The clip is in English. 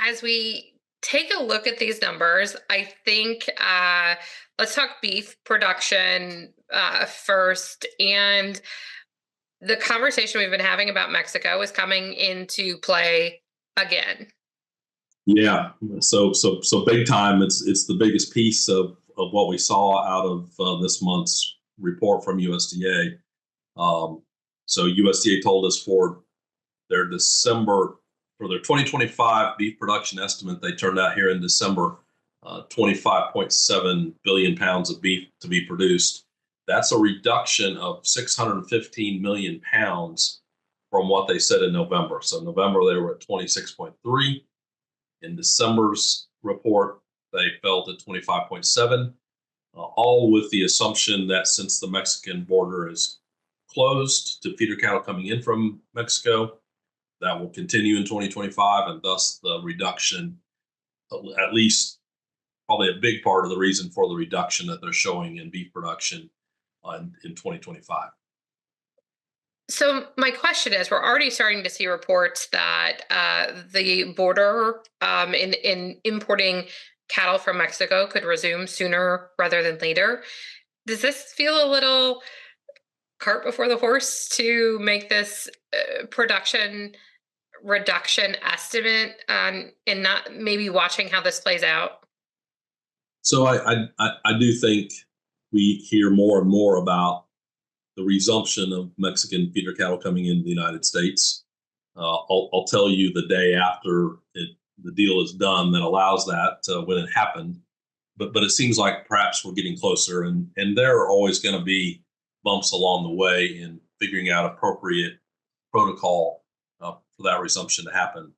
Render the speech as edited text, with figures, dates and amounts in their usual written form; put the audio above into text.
as we take a look at these numbers, I think let's talk beef production first. And the conversation we've been having about Mexico is coming into play again. Yeah, so big time. It's the biggest piece of what we saw out of this month's report from USDA. So USDA told us for their 2025 beef production estimate they turned out here in December, 25.7 billion pounds of beef to be produced. That's a reduction of 615 million pounds from what they said in November. So November they were at 26.3. In December's report, they fell to 25.7, all with the assumption that since the Mexican border is closed to feeder cattle coming in from Mexico, that will continue in 2025, and thus the reduction, at least probably a big part of the reason for the reduction that they're showing in beef production in 2025. So my question is, we're already starting to see reports that the border in importing cattle from Mexico could resume sooner rather than later. Does this feel a little cart before the horse to make this production reduction estimate and not maybe watching how this plays out? So I do think we hear more and more about the resumption of Mexican feeder cattle coming into the United States. I'll tell you the day after the deal is done that allows that when it happened. But it seems like perhaps we're getting closer, and there are always going to be bumps along the way in figuring out appropriate protocol for that resumption to happen.